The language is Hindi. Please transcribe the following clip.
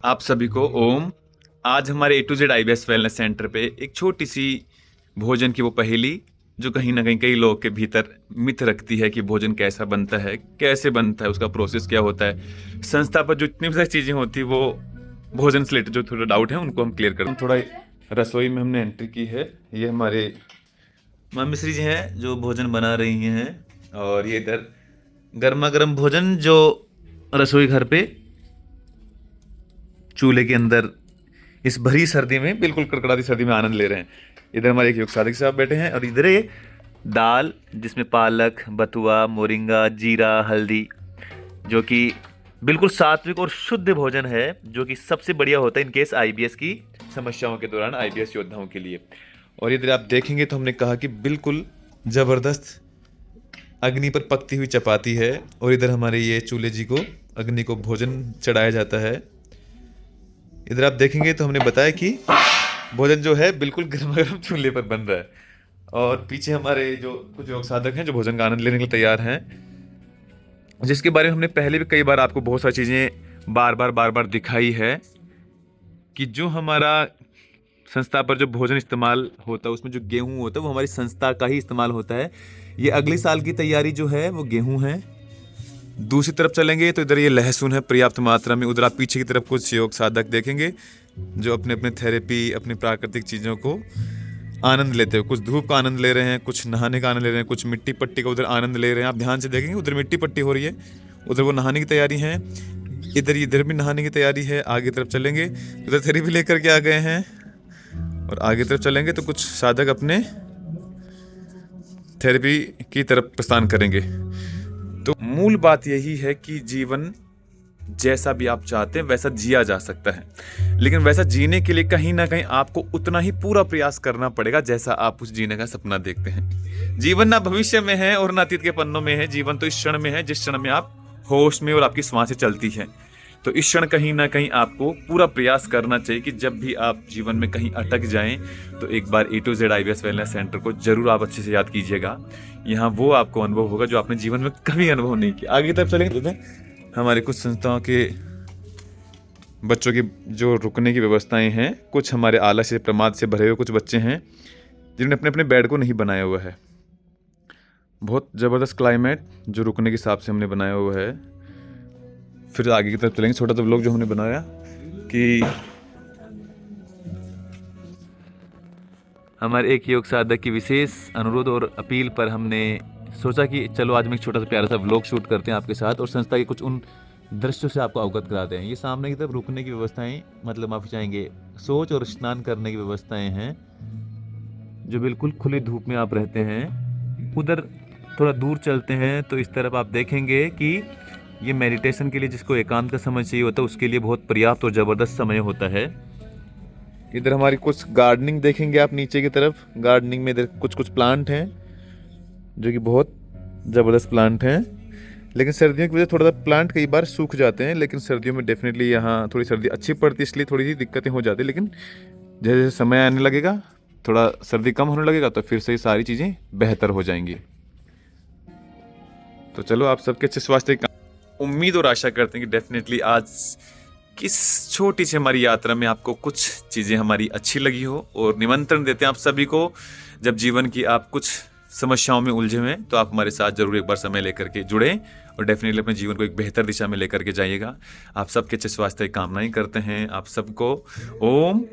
आप सभी को ओम। आज हमारे A to Z IBS wellness centre पे एक छोटी सी भोजन की वो पहेली जो कहीं ना कहीं कई लोगों के भीतर मिथ रखती है कि भोजन कैसा बनता है, कैसे बनता है, उसका प्रोसेस क्या होता है, संस्था पर जो इतनी सारी चीज़ें होती है वो भोजन से रिलेटेड जो थोड़ा डाउट है उनको हम क्लियर करते हैं। थोड़ा रसोई में हमने एंट्री की है। ये हमारे माँ मिश्री जी हैं जो भोजन बना रही हैं, और ये इधर गर्मा गर्म भोजन जो रसोई घर पे चूल्हे के अंदर इस भरी सर्दी में, बिल्कुल कड़कड़ाती सर्दी में आनंद ले रहे हैं। इधर हमारे एक योग साधक साहब बैठे हैं, और इधर ये दाल जिसमें पालक, बथुआ, मोरिंगा, जीरा, हल्दी, जो कि बिल्कुल सात्विक और शुद्ध भोजन है, जो कि सबसे बढ़िया होता है इनकेस आईबीएस की समस्याओं के दौरान, आईबीएस योद्धाओं के लिए। और इधर आप देखेंगे तो हमने कहा कि बिल्कुल ज़बरदस्त अग्नि पर पकती हुई चपाती है, और इधर हमारे ये चूल्हे जी को, अग्नि को भोजन चढ़ाया जाता है। इधर आप देखेंगे तो हमने बताया कि भोजन जो है बिल्कुल गर्मा गर्म चूल्हे पर बन रहा है, और पीछे हमारे जो कुछ योग साधक हैं जो भोजन का आनंद लेने के लिए तैयार हैं, जिसके बारे में हमने पहले भी कई बार आपको बहुत सारी चीज़ें बार बार दिखाई है कि जो हमारा संस्था पर जो भोजन इस्तेमाल होता है उसमें जो गेहूं होता है वो हमारी संस्था का ही इस्तेमाल होता है। ये अगली साल की तैयारी जो है वो गेहूं है। दूसरी तरफ चलेंगे तो इधर ये लहसुन है पर्याप्त मात्रा में। उधर आप पीछे की तरफ कुछ योग साधक देखेंगे जो अपने अपने थेरेपी, अपनी प्राकृतिक चीज़ों को आनंद लेते हैं। कुछ धूप का आनंद ले रहे हैं, कुछ नहाने का आनंद ले रहे हैं, कुछ मिट्टी पट्टी का उधर आनंद ले रहे हैं। आप ध्यान से देखेंगे उधर मिट्टी पट्टी हो रही है, उधर वो नहाने की तैयारी है, इधर भी नहाने की तैयारी है। आगे तरफ चलेंगे उधर थेरेपी लेकर के आ गए हैं, और आगे तरफ चलेंगे तो कुछ साधक अपने थेरेपी की तरफ प्रस्थान करेंगे। तो मूल बात यही है कि जीवन जैसा भी आप चाहते हैं वैसा जिया जा सकता है, लेकिन वैसा जीने के लिए कहीं ना कहीं आपको उतना ही पूरा प्रयास करना पड़ेगा जैसा आप उस जीने का सपना देखते हैं। जीवन ना भविष्य में है और ना अतीत के पन्नों में है, जीवन तो इस क्षण में है जिस क्षण में आप होश में और आपकी सांसें चलती है। तो इस क्षण कहीं ना कहीं आपको पूरा प्रयास करना चाहिए कि जब भी आप जीवन में कहीं अटक जाएं तो एक बार A to Z IBS wellness centre को जरूर आप अच्छे से याद कीजिएगा। यहाँ वो आपको अनुभव होगा जो आपने जीवन में कभी अनुभव नहीं किया। आगे तरफ चलेंगे हमारे कुछ संस्थाओं के बच्चों की जो रुकने की व्यवस्थाएं हैं। कुछ हमारे आलस से, प्रमाद से भरे हुए कुछ बच्चे हैं जिन्होंने अपने अपने बेड को नहीं बनाया हुआ है। बहुत ज़बरदस्त क्लाइमेट जो रुकने के हिसाब से हमने बनाया हुआ है। फिर आगे की तरफ चलेंगे, छोटा सा व्लॉग जो हमने बनाया कि हमारे एक योग साधक की विशेष अनुरोध और अपील पर हमने सोचा कि चलो आज हम एक छोटा सा प्यारा सा व्लॉग शूट करते हैं आपके साथ, और संस्था के कुछ उन दृश्यों से आपको अवगत कराते हैं। ये सामने की तरफ रुकने की व्यवस्थाएं, मतलब आप चाहेंगे शौच और स्नान करने की व्यवस्थाएं हैं, जो बिल्कुल खुली धूप में आप रहते हैं। उधर थोड़ा दूर चलते हैं तो इस तरफ आप देखेंगे कि ये मेडिटेशन के लिए जिसको एकांत का समय चाहिए होता है उसके लिए बहुत पर्याप्त और ज़बरदस्त समय होता है। इधर हमारी कुछ गार्डनिंग देखेंगे आप नीचे की तरफ। गार्डनिंग में इधर कुछ प्लांट हैं जो कि बहुत ज़बरदस्त प्लांट हैं, लेकिन सर्दियों की वजह से थोड़ा सा प्लांट कई बार सूख जाते हैं। लेकिन सर्दियों में डेफिनेटली यहाँ थोड़ी सर्दी अच्छी पड़ती है, इसलिए थोड़ी सी दिक्कतें हो जाती है। लेकिन जैसे जैसे समय आने लगेगा, थोड़ा सर्दी कम होने लगेगा तो फिर से ये सारी चीज़ें बेहतर हो जाएंगी। तो चलो आप सबके अच्छे स्वास्थ्य की उम्मीद और आशा करते हैं कि डेफिनेटली आज किस छोटी सी हमारी यात्रा में आपको कुछ चीज़ें हमारी अच्छी लगी हो, और निमंत्रण देते हैं आप सभी को, जब जीवन की आप कुछ समस्याओं में उलझे हुए तो आप हमारे साथ जरूर एक बार समय लेकर के जुड़ें, और डेफिनेटली अपने जीवन को एक बेहतर दिशा में लेकर के जाइएगा। आप सबके अच्छे स्वास्थ्य की कामनाएं करते हैं। आप सबको ओम